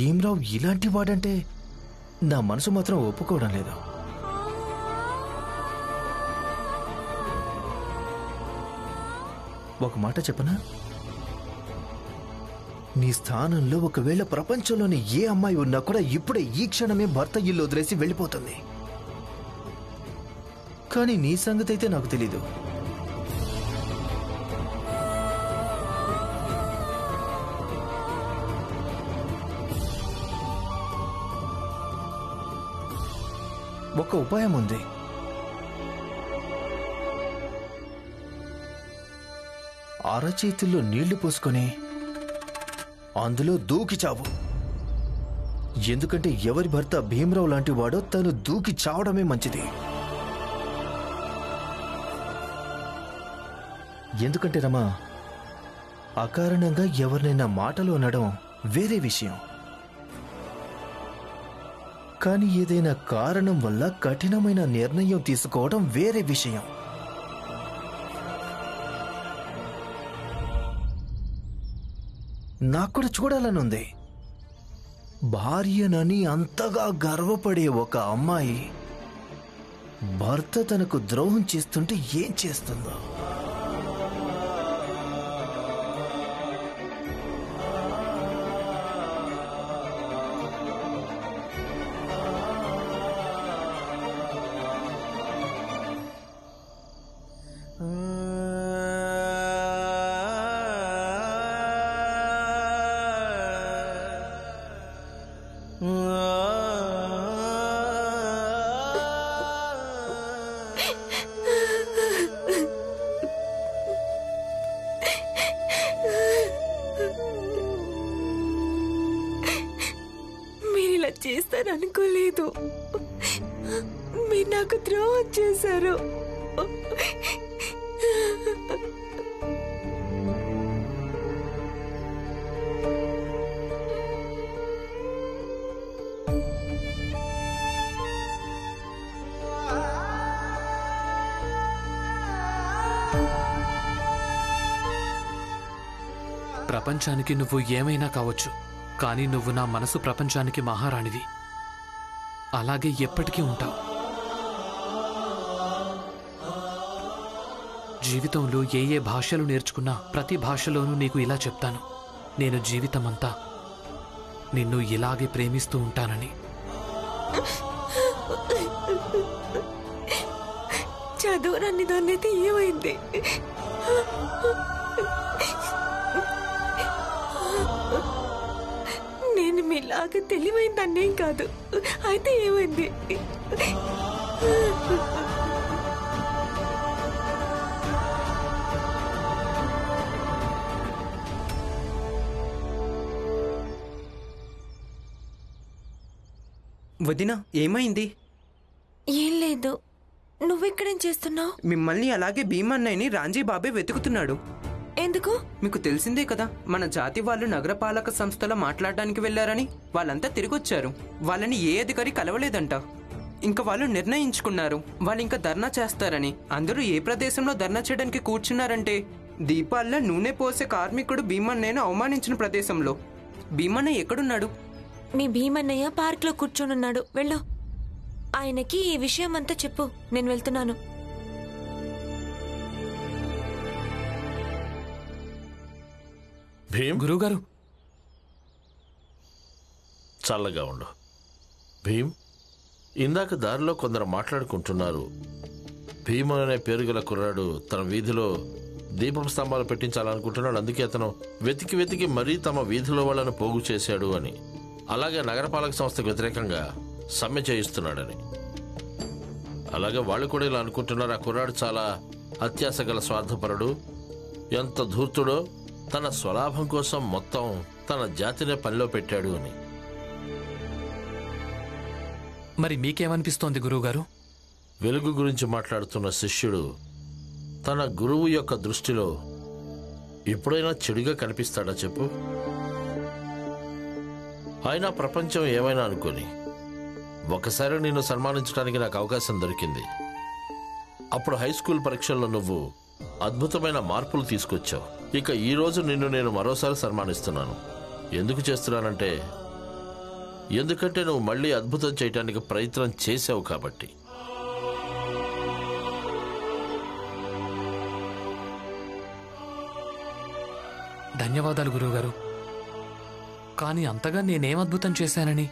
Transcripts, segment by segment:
భీమరావు ఇలాంటి వాడంటే నా మనసు మాత్రం ఒప్పుకోవడం లేదు. ఒక మాట చెప్పనా, నీ స్థానంలో ఒకవేళ ప్రపంచంలోని ఏ అమ్మాయి ఉన్నా కూడా ఇప్పుడే ఈ క్షణమే భర్త ఇల్లు వదిలేసి వెళ్ళిపోతుంది. కానీ నీ సంగతి అయితే నాకు తెలీదు. ఒక ఉపాయం ఉంది. అరచేతుల్లో నీళ్లు పోసుకొని అందులో దూకి చావు. ఎందుకంటే ఎవరి భర్త భీమరావు లాంటి వాడో తను దూకి చావడమే మంచిది. ఎందుకంటే రమా, అకారణంగా ఎవరినైనా మాటలు అనడం వేరే విషయం, కానీ ఏదైనా కారణం వల్ల కఠినమైన నిర్ణయం తీసుకోవడం వేరే విషయం. నాకు కూడా చూడాలనుంది. భార్యనని అంతగా గర్వపడే ఒక అమ్మాయి భర్త తనకు ద్రోహం చేస్తుంటే ఏం చేస్తుందో. మీరిలా చేస్తారనుకోలేదు. మీరు నాకు ద్రోహం చేశారు. ప్రపంచానికి నువ్వు ఏమైనా కావచ్చు, కానీ నువ్వు నా మనసు ప్రపంచానికి మహారాణివి. అలాగే ఎప్పటికీ ఉంటావు. జీవితంలో ఏ ఏ భాషలు నేర్చుకున్నా ప్రతి భాషలోనూ నీకు ఇలా చెప్తాను, నేను జీవితమంతా నిన్ను ఇలాగే ప్రేమిస్తూ ఉంటానని. చదువురాని దాన్నైతే ఏమైంది? నేను మీలాగా తెలివైన దాన్నేం కాదు. అయితే ఏమైంది? వదినా, ఏమైంది? ఏం లేదు. నువ్వెక్కడేం చేస్తున్నావు? మిమ్మల్ని అలాగే భీమన్నయ్యని రాంజీ బాబే వెతుకుతున్నాడు. ఎందుకు? మీకు తెలిసిందే కదా, మన జాతి వాళ్ళు నగరపాలక సంస్థలో మాట్లాడడానికి వెళ్లారని. వాళ్ళంతా తిరిగొచ్చారు. వాళ్ళని ఏ అధికారి కలవలేదంట. ఇంకా వాళ్ళు నిర్ణయించుకున్నారు వాళ్ళు ఇంకా ధర్నా చేస్తారని. అందరూ ఏ ప్రదేశంలో ధర్నా చేయడానికి కూర్చున్నారంటే దీపాల్లో నూనె పోసే కార్మికుడు భీమన్నయ్యను అవమానించిన ప్రదేశంలో. భీమన్నయ్య ఎక్కడున్నాడు? మీ భీమన్నయ్య పార్క్ లో కూర్చొనున్నాడు. వెళ్ళు, ఆయనకి ఈ విషయం అంతా చెప్పు. నేను వెళ్తున్నాను. గురువుగారు, చల్లగా ఉండు. భీమ్, ఇందాక దారిలో కొందరు మాట్లాడుకుంటున్నారు. భీమ్ అనే పేరు గల కుర్రాడు తన వీధిలో దీపం స్తంభాలు పెట్టించాలనుకుంటున్నాడు. అందుకే అతను వెతికి వెతికి మరీ తమ వీధిలో వాళ్ళను పోగు చేశాడు అని, అలాగే నగరపాలక సంస్థకు వ్యతిరేకంగా సమ్మె చేయిస్తున్నాడని. అలాగే వాళ్ళు కూడా ఇలా అనుకుంటున్నారు, ఆ కుర్రాడు చాలా అత్యాశ గల స్వార్థపరుడు, ఎంత ధూర్తుడో, తన స్వలాభం కోసం మొత్తం తన జాతినే పనిలో పెట్టాడు అని. మరి మీకేమనిపిస్తోంది గురువుగారు? వెలుగు గురించి మాట్లాడుతున్న శిష్యుడు తన గురువు యొక్క దృష్టిలో ఎప్పుడైనా చెడుగా కనిపిస్తాడా చెప్పు? అయినా ప్రపంచం ఏమైనా అనుకోని ఒకసారి నిన్ను సన్మానించడానికి నాకు అవకాశం దొరికింది. అప్పుడు హై స్కూల్ పరీక్షల్లో నువ్వు అద్భుతమైన మార్పులు తీసుకొచ్చావు. ఇక ఈ రోజు నిన్ను నేను మరోసారి సన్మానిస్తున్నాను. ఎందుకు చేస్తున్నానంటే ఎందుకంటే నువ్వు మళ్ళీ అద్భుతం చేయడానికి ప్రయత్నం చేసావు కాబట్టి. ధన్యవాదాలు గురువుగారు. కానీ అంతగా నేనేం అద్భుతం చేశానని?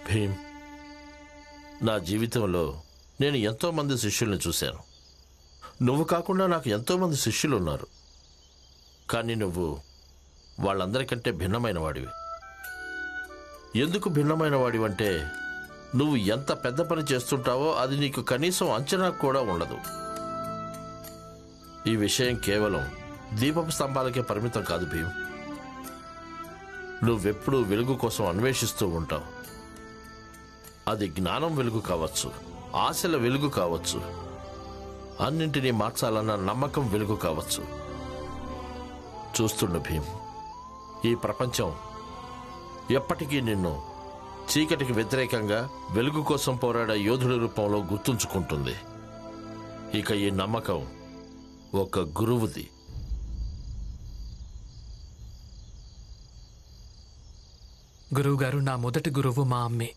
భీమ్, నా జీవితంలో నేను ఎంతో మంది శిష్యుల్ని చూశాను. నువ్వు కాకుండా నాకు ఎంతో మంది శిష్యులు ఉన్నారు. కానీ నువ్వు వాళ్ళందరికంటే భిన్నమైన వాడివి. ఎందుకు భిన్నమైన వాడివంటే నువ్వు ఎంత పెద్ద పని చేస్తుంటావో అది నీకు కనీసం అంచనా కూడా ఉండదు. ఈ విషయం కేవలం దీపపు స్తంభాలకే పరిమితం కాదు భీమ్. నువ్వెప్పుడూ వెలుగు కోసం అన్వేషిస్తూ ఉంటావు. అది జ్ఞానం వెలుగు కావచ్చు, ఆశల వెలుగు కావచ్చు, అన్నింటినీ మార్చాలన్న నమ్మకం వెలుగు కావచ్చు. చూస్తుండు భీమ్, ఈ ప్రపంచం ఎప్పటికీ నిన్ను చీకటికి వ్యతిరేకంగా వెలుగు కోసం పోరాడే యోధుడి రూపంలో గుర్తుంచుకుంటుంది. ఇక ఈ నమ్మకం ఒక గురువుది. గురువుగారు, నా మొదటి గురువు మా అమ్మే.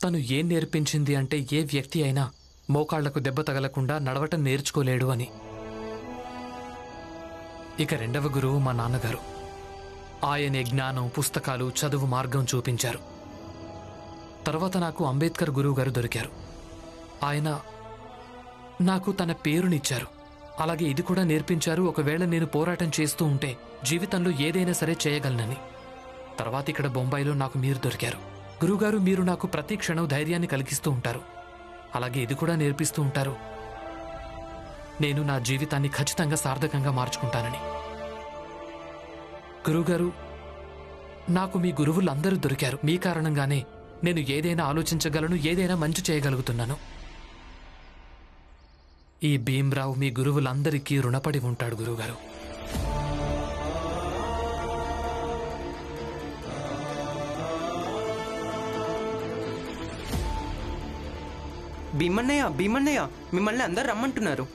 తను ఏం నేర్పించింది అంటే ఏ వ్యక్తి అయినా మోకాళ్లకు దెబ్బ తగలకుండా నడవటం నేర్చుకోలేడు అని. ఇక రెండవ గురువు మా నాన్నగారు. ఆయనే జ్ఞానం, పుస్తకాలు, చదువు మార్గం చూపించారు. తర్వాత నాకు అంబేద్కర్ గురువు గారు దొరికారు. ఆయన నాకు తన పేరునిచ్చారు. అలాగే ఇది కూడా నేర్పించారు, ఒకవేళ నేను పోరాటం చేస్తూ ఉంటే జీవితంలో ఏదైనా సరే చేయగలనని. తర్వాత ఇక్కడ బొంబాయిలో నాకు మీరు దొరికారు. గురువుగారు, మీరు నాకు ప్రతి క్షణం ధైర్యాన్ని కలిగిస్తూ ఉంటారు. అలాగే ఇది కూడా నేర్పిస్తూ ఉంటారు, నేను నా జీవితాన్ని ఖచ్చితంగా సార్థకంగా మార్చుకుంటానని. గురువుగారు, నాకు మీ గురువులందరూ దొరికారు. మీ కారణంగానే నేను ఏదైనా ఆలోచించగలను, ఏదైనా మంచి చేయగలుగుతున్నాను. ఈ భీమ్రావు మీ గురువులందరికీ రుణపడి ఉంటాడు గురువుగారు. భీమన్నయ్య, భీమన్నయ్య, మిమ్మల్ని అందరు రమ్మంటున్నారు.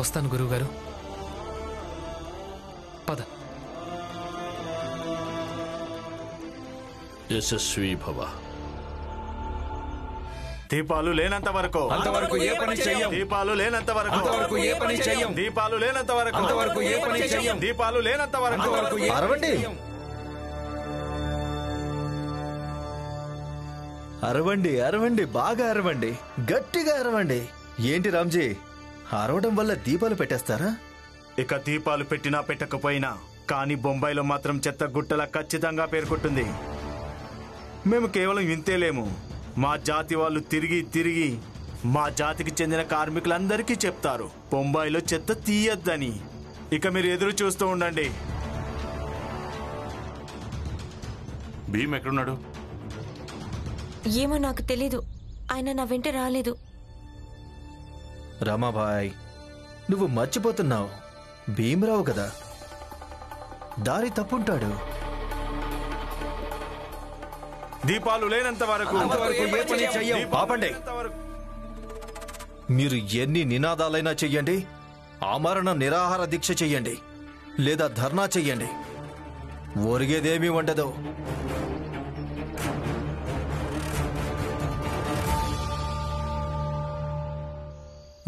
వస్తాను గురువుగారు. పద. యశస్వీ భవ. దీపాలు లేనంత వరకు అంతవరకు ఏ పని చెయ్యం. దీపాలు లేనంత వరకు అంతవరకు ఏ పని చెయ్యం. దీపాలు లేనంత వరకు అంతవరకు ఏ పని చెయ్యం. దీపాలు లేనంత వరకు అంతవరకు ఏ పని అరవండి, చెయ్యం. అరవండి, అరవండి, బాగా అరవండి, గట్టిగా అరవండి. ఏంటి రామ్జీ, అరవడం వల్ల దీపాలు పెట్టేస్తారా? ఇక దీపాలు పెట్టినా పెట్టకపోయినా కానీ బొంబాయిలో మాత్రం చెత్త గుట్టలా ఖచ్చితంగా పేర్కొంటుంది. మేము కేవలం ఇంతేలేము. మా జాతి వాళ్ళు తిరిగి తిరిగి మా జాతికి చెందిన కార్మికులందరికీ చెప్తారు బొంబాయిలో చెత్త తీయొద్దని. ఇక మీరు ఎదురు చూస్తూ ఉండండి. భీమ్ ఎక్కడున్నాడు? ఏమో నాకు తెలీదు. ఆయన నా వెంట రాలేదు. రామాబాయ్, నువ్వు మర్చిపోతున్నావు, భీమరావు కదా, దారి తప్పుంటాడు. దీపాలు లేనంత వరకు అంతవరకు ఏ పని చెయ్యం. ఆపండి. మీరు ఎన్ని నినాదాలైనా చెయ్యండి, ఆమరణ నిరాహార దీక్ష చెయ్యండి, లేదా ధర్నా చెయ్యండి, ఒరిగేదేమీ ఉండదు.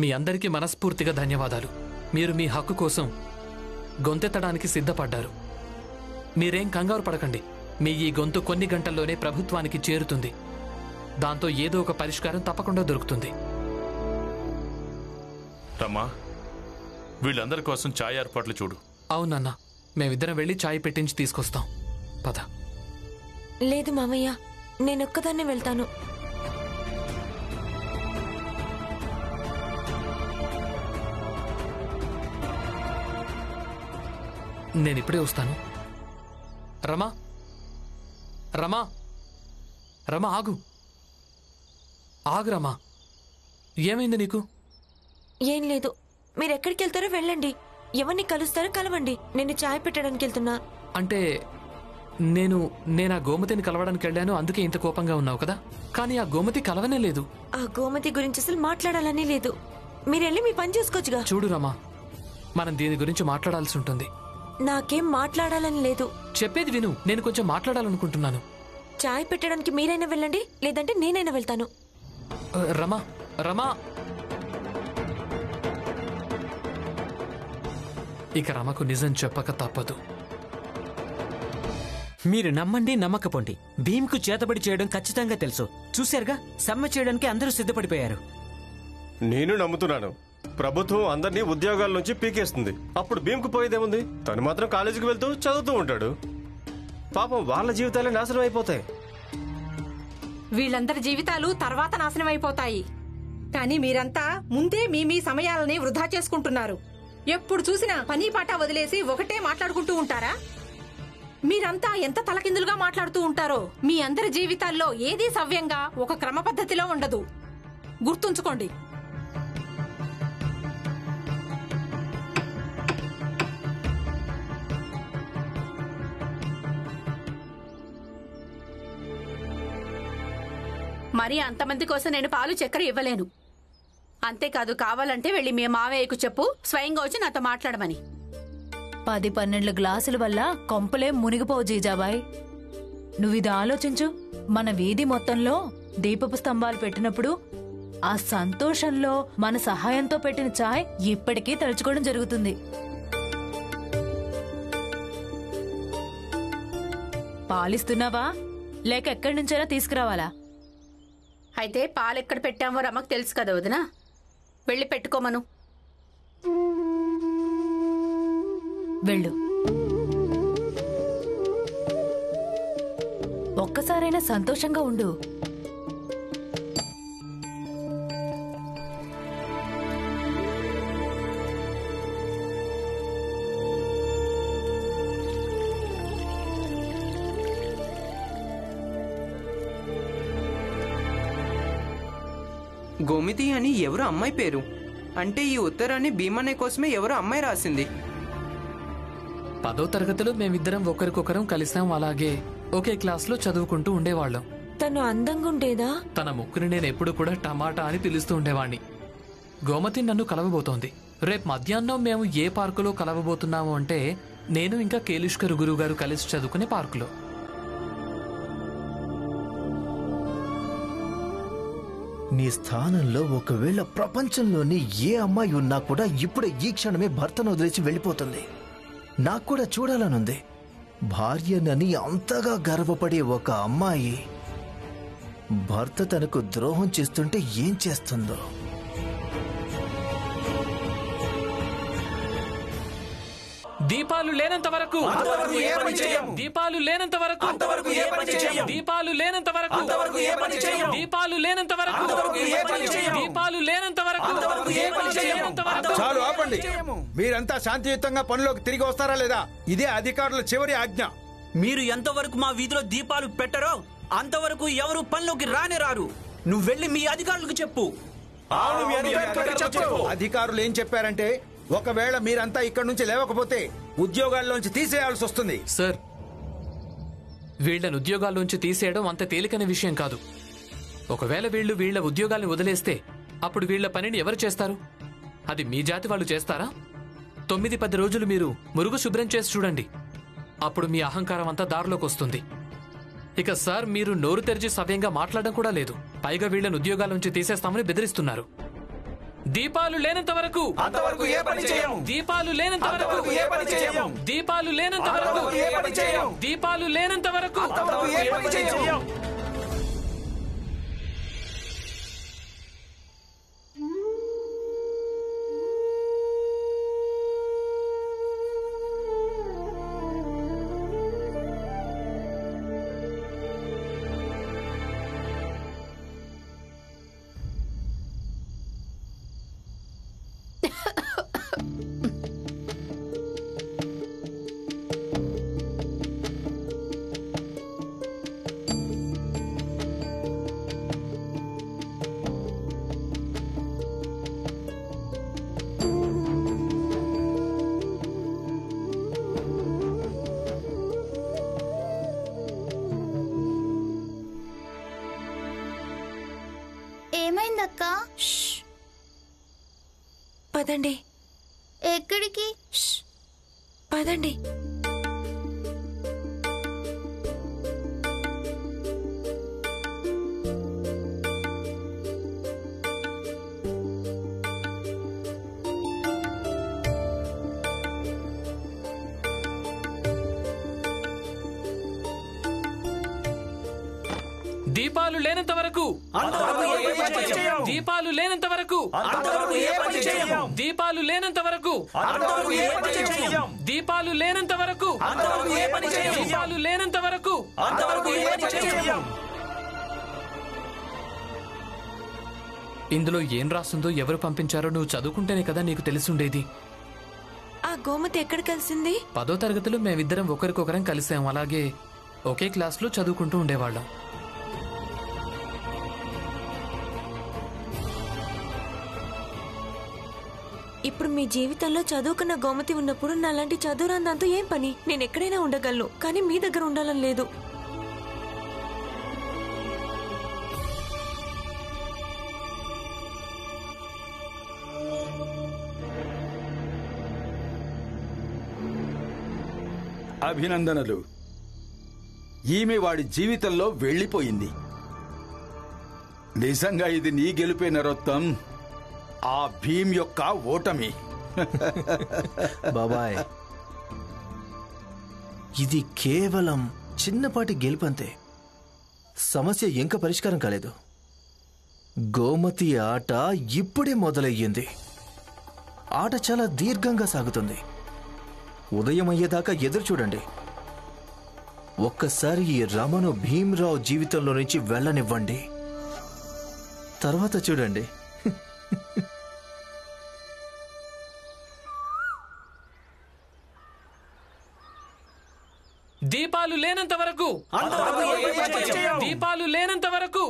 మీ అందరికీ మనస్ఫూర్తిగా ధన్యవాదాలు. మీరు మీ హక్కు కోసం గొంతెత్తడానికి సిద్ధపడ్డారు. మీరేం కంగారు పడకండి. మీ ఈ గొంతు కొన్ని గంటల్లోనే ప్రభుత్వానికి చేరుతుంది. దాంతో ఏదో ఒక పరిష్కారం తప్పకుండా దొరుకుతుంది. రమ్మా, వీళ్ళందరి కోసం ఛాయ్ ఏర్పాట్లు చూడు. అవునన్నా, మేమిద్దరం వెళ్ళి ఛాయ్ పెట్టించి తీసుకొస్తాం. పద. లేదు మామయ్య, నేనొక్కదాన్నే వెళ్తాను. నేనిప్పుడే వస్తాను. రమా, రమా, రమా, ఆగు, ఆగు రమా. ఏమైంది నీకు? ఏం లేదు. మీరెక్కడికి వెళ్తారో వెళ్ళండి. ఎవరిని కలుస్తారో కలవండి. నేను చాయ్ పెట్టడానికి వెళ్తున్నా. అంటే నేను ఆ గోమతిని కలవడానికి వెళ్ళాను, అందుకే ఇంత కోపంగా ఉన్నావు కదా. కానీ ఆ గోమతి కలవనే లేదు. ఆ గోమతి గురించి అసలు మాట్లాడాలని లేదు. మీరెళ్ళి మీ పని చేసుకోవచ్చుగా. చూడు రమా, మనం దీని గురించి మాట్లాడాల్సి ఉంటుంది. నాకేం మాట్లాడాలని లేదు. చెప్పేది విను, నేను కొంచెం మాట్లాడాలనుకుంటున్నాను. చాయ్ పెట్టడానికి మీరైనా వెళ్ళండి, లేదంటే నేనైనా వెళ్తాను. రమా, రమా. ఇక రమకు నిజం చెప్పక తప్పదు. మీరు నమ్మండి నమ్మకపోండి, భీమ్కు చేతబడి చేయడం ఖచ్చితంగా తెలుసు. చూశారుగా, సమ్మె చేయడానికి అందరూ సిద్ధపడిపోయారు. నేను నమ్ముతున్నాను. ప్రభుత్వం అందరినీ ఉద్యోగాల నుంచి పీకేస్తుంది. అప్పుడు భీమ్కు పోయేదేముంది? తను మాత్రం కాలేజీకి వెళ్తూ చదువుతూ ఉంటాడు. పాపం వాళ్ళ జీవితాలే నాశనం అయిపోతాయి. వీళ్ళందరి జీవితాలు తర్వాత నాశనం అయిపోతాయి. కానీ మీరంతా ముందే మీ సమయాలని వృధా చేసుకుంటున్నారు. ఎప్పుడు చూసినా పని పాట వదిలేసి ఒకటే మాట్లాడుకుంటూ ఉంటారా? మీరంతా ఎంత తలకిందులుగా మాట్లాడుతూ ఉంటారో. మీ అందరి జీవితాల్లో ఏదీ సవ్యంగా ఒక క్రమ పద్ధతిలో ఉండదు. గుర్తుంచుకోండి. మరి అంతమంది కోసం నేను పాలు చక్కెర ఇవ్వలేను. అంతేకాదు, కావాలంటే వెళ్ళి మీ మావయ్యకు చెప్పు, స్వయంగా వచ్చి నాతో మాట్లాడమని. 10-12 గ్లాసుల వల్ల కొంపలే మునిగిపోవు జీజాబాయ్. నువ్విది ఆలోచించు. మన వీధి మొత్తంలో దీపపు స్తంభాలు పెట్టినప్పుడు ఆ సంతోషంలో మన సహాయంతో పెట్టిన చాయ్ ఇప్పటికీ తలుచుకోవడం జరుగుతుంది. పాలిస్తున్నావా లేక ఎక్కడి నుంచైనా తీసుకురావాలా? అయితే పాలెక్కడ పెట్టామో రమకు తెలుసు కదా వదినా, వెళ్ళి పెట్టుకోమను. వెళ్ళు. ఒక్కసారైనా సంతోషంగా ఉండు. గోమితి అని ఎవరు అమ్మాయి పేరు. అంటే ఈ ఉత్తరాన్ని భీమనే కోసమే ఎవరో అమ్మాయి రాసింది. 10వ తరగతిలో మేమిద్దరం ఒకరికొకరం కలిసాం. అలాగే ఒకే క్లాస్లో చదువుకుంటూ ఉండేవాళ్ళం. తను అందంగా ఉండేదా? తన ముక్కుని నేను ఎప్పుడు కూడా టమాటా అని పిలుస్తూ ఉండేవాణ్ణి. గోమతి నన్ను కలవబోతోంది. రేపు మధ్యాహ్నం మేము ఏ పార్కులో కలవబోతున్నాము అంటే, నేను ఇంకా కేలుష్కర్ గురువు గారు కలిసి చదువుకునే పార్కులో. నీ స్థానంలో ఒకవేళ ప్రపంచంలోని ఏ అమ్మాయి ఉన్నా కూడా ఇప్పుడే ఈ క్షణమే భర్తను వదిలేసి వెళ్ళిపోతుంది. నాకు కూడా చూడాలనుంది. భార్యనని అంతగా గర్వపడే ఒక అమ్మాయి భర్త తనకు ద్రోహం చేస్తుంటే ఏం చేస్తుందో. దీపాలు లేనంత వరకు, దీపాలు లేనంత వరకు, దీపాలు లేనంత వరకు, దీపాలు లేనంత వరకు, దీపాలు లేనంత వరకు. చాలు, ఆపండి. మీరంతా శాంతియుతంగా పనిలోకి తిరిగి వస్తారా లేదా? ఇదే అధికారుల చివరి ఆజ్ఞ. మీరు ఎంతవరకు మా వీధిలో దీపాలు పెట్టరో అంతవరకు ఎవరు పనిలోకి రానే రారు. నువ్వు వెళ్ళి మీ అధికారులకు చెప్పు. అధికారులు ఏం చెప్పారంటే, ఒకవేళ మీరంతా ఇక్కడి నుంచి లేవకపోతే ఉద్యోగాల్లోంచి తీసేయాల్సి వస్తుంది. సార్, వీళ్లను ఉద్యోగాల్లోంచి తీసేయడం అంత తేలికైన విషయం కాదు. ఒకవేళ వీళ్ళ ఉద్యోగాల్ని వదిలేస్తే అప్పుడు వీళ్ల పనిని ఎవరు చేస్తారు? అది మీ జాతి వాళ్ళు చేస్తారా? 9-10 రోజులు మీరు మురుగు శుభ్రం చేసి చూడండి. అప్పుడు మీ అహంకారం అంతా దారిలోకి వస్తుంది. ఇక సార్, మీరు నోరు తెరిచి సవ్యంగా మాట్లాడడం కూడా లేదు. పైగా వీళ్లను ఉద్యోగాల నుంచి తీసేస్తామని బెదిరిస్తున్నారు. దీపాలు లేనంత వరకు, దీపాలు లేనంత వరకు, దీపాలు లేనంత వరకు, దీపాలు లేనంత వరకు. ఏమైందక్కా? పదండి. ఎక్కడికి? పదండి. దీపాలు లేనంత వరకు దీపాలు లేనంత వరకు దీపాలు లేనంత వరకు దీపాలు లేనంత వరకు దీపాలు లేనంత వరకు. ఇందులో ఏం రాస్తుందో ఎవరు పంపించారో నువ్వు చదువుకుంటేనే కదా నీకు తెలిసుండేది. ఆ గోమతి ఎక్కడ కలిసింది? 10వ తరగతిలో మేమిద్దరం ఒకరికొకరం కలిసాం. అలాగే ఒకే క్లాస్లో చదువుకుంటూ ఉండేవాళ్ళం. ఇప్పుడు మీ జీవితంలో చదువుకున్న గోమతి ఉన్నప్పుడు నాలాంటి చదువురాని దాంతో ఏం పని? నేను ఎక్కడైనా ఉండగలను, కానీ మీ దగ్గర ఉండాలని లేదు. అభినందనలు. ఈమె వాడి జీవితంలో వెళ్ళిపోయింది. నిజంగా ఇది నీ గెలుపే నరోత్తం. ఆ భీమ్ యొక్క ఓటమి. బాబాయ్, ఇది కేవలం చిన్నపాటి గెలుపంతే. సమస్య ఇంకా పరిష్కారం కాలేదు. గోమతి ఆట ఇప్పుడే మొదలయ్యింది. ఆట చాలా దీర్ఘంగా సాగుతుంది. ఉదయం అయ్యేదాకా ఎదురు చూడండి. ఒక్కసారి ఈ రమను భీమ్రావు జీవితంలో నుంచి వెళ్ళనివ్వండి, తర్వాత చూడండి. దీపాలు లేనంత వరకు దీపాలు లేనంత వరకు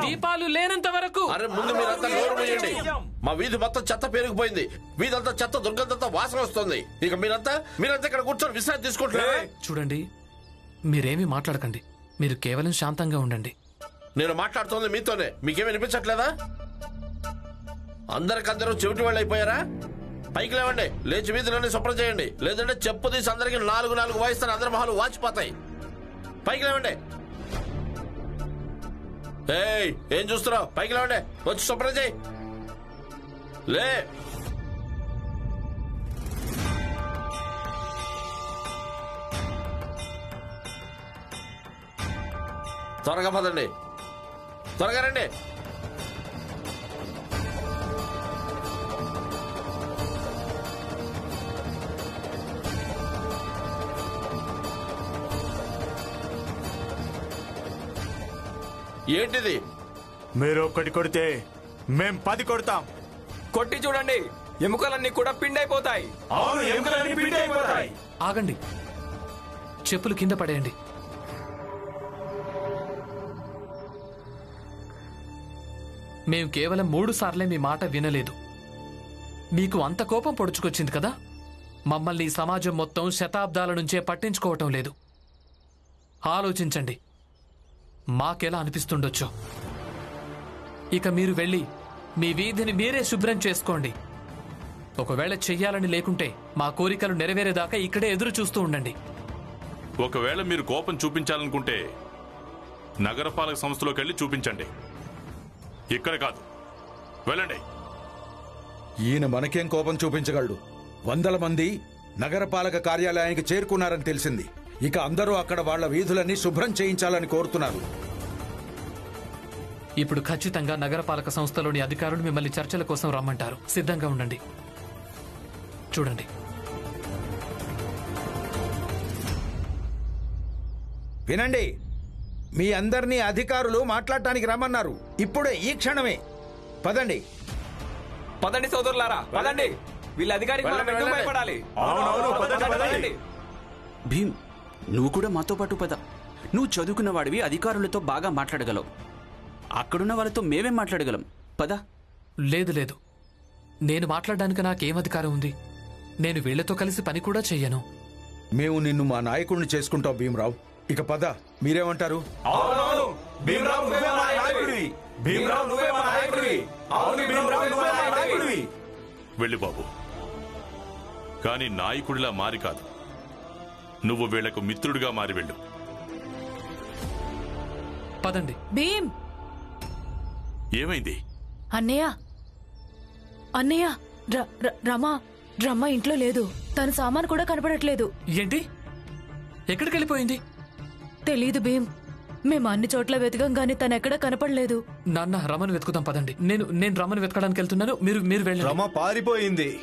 దీపాలు లేనంత వరకు. అరే ముందు మీరంతా నోరు మూయండి. మా వీధి మొత్తం చెత్త పేరుకుపోయింది. వీధంతా చెత్త దుర్గంధంతా వాసన వస్తుంది. ఇక మీరంతా ఇక్కడ కూర్చొని విశ్రాంతి తీసుకుంటున్నారా? చూడండి, మీరేమీ మాట్లాడకండి. మీరు కేవలం శాంతంగా ఉండండి. నేను మాట్లాడుతోంది మీతోనే. మీకేమీ వినిపించట్లేదా? అందరికందరూ చెవిటి వాళ్ళు అయిపోయారా? పైకి లేవండి, లేచి వీధిలోనే శుభ్రం చేయండి. లేదంటే చెప్పు తీసి అందరికి 4 వాయిస్తాను. అందరి మొహాలు వాచిపోతాయి. పైకి లేవండి. ఏయ్, ఏం చూస్తున్నావు? పైకి లేవండి, వచ్చి శుభ్రం చేయి. లే, త్వరగా పదండి, త్వరగా రండి. ఏంటిది? మీరు ఒక్కటి కొడితే మేం 10 కొడతాం. కొట్టి చూడండి, ఎముకలన్నీ కూడా పిండైపోతాయి. అవును, ఎముకలన్నీ పిండైపోతాయి. ఆగండి, చెప్పులు కింద పడేయండి. మేము కేవలం 3 సార్లే మీ మాట వినలేదు. మీకు అంత కోపం పొడుచుకొచ్చింది కదా? మమ్మల్ని ఈ సమాజం మొత్తం శతాబ్దాల నుంచే పట్టించుకోవటం లేదు. ఆలోచించండి, మాకెలా అనిపిస్తుండొచ్చో. ఇక మీరు వెళ్ళి మీ వీధిని మీరే శుభ్రం చేసుకోండి. ఒకవేళ చెయ్యాలని లేకుంటే మా కోరికలు నెరవేరేదాకా ఇక్కడే ఎదురు చూస్తూ ఉండండి. ఒకవేళ మీరు కోపం చూపించాలనుకుంటే నగరపాలక సంస్థలోకి వెళ్ళి చూపించండి. ఇక్కడ కాదు, వెళ్ళండి. ఈయన మనకేం కోపం చూపించగలడు? 100 మంది నగరపాలక కార్యాలయానికి చేరుకున్నారని తెలిసింది. ఇక అందరూ అక్కడ వాళ్ల వీధులన్నీ శుభ్రం చేయించాలని కోరుతున్నారు. ఇప్పుడు ఖచ్చితంగా నగరపాలక సంస్థలోని అధికారులు మిమ్మల్ని చర్చల కోసం రమ్మంటారు. సిద్ధంగా ఉండండి. చూడండి, వినండి, మీ అందరినీ అధికారులు మాట్లాడటానికి రమ్మన్నారు. ఇప్పుడే, ఈ క్షణమే. పదండి పదండి సోదరులారా, పదండి. వీళ్ళ అధికారికి మనం ఎందుకు భయపడాలి? పదండి. భీమ్, నువ్వు కూడా మాతో పాటు పద. నువ్వు చదువుకున్న వాడివి, అధికారులతో బాగా మాట్లాడగలవు. అక్కడున్న వాళ్ళతో మేమేం మాట్లాడగలం? పద. లేదు లేదు, నేను మాట్లాడడానికి నాకేం అధికారం ఉంది? నేను వీళ్లతో కలిసి పని కూడా చెయ్యను. మేము నిన్ను మా నాయకుడిని చేసుకుంటాం భీమరావు. ఇక పద, మీరేమంటారు? వెళ్ళి బాబు, కానీ నాయకుడిలా మారి కాదు. నువ్వు వీళ్లకు మిత్రుడిగా మారి వెళ్ళు. పదండి. భీమ్, ఏమైంది? అన్నయ్య అన్నయ్య, రమ ఇంట్లో లేదు. తన సామాను కూడా కనపడట్లేదు. ఏంటి? ఎక్కడికి వెళ్ళిపోయింది? తెలీదు భీమ్. మేము అన్ని చోట్ల వెతకం గానీ తను ఎక్కడా కనపడలేదు. నాన్న, రమను వెతుకుదాం పదండి. నేను రమను వెతకడానికి వెళ్తున్నాను. మీరు వెళ్ళండి. రమ పారిపోయింది.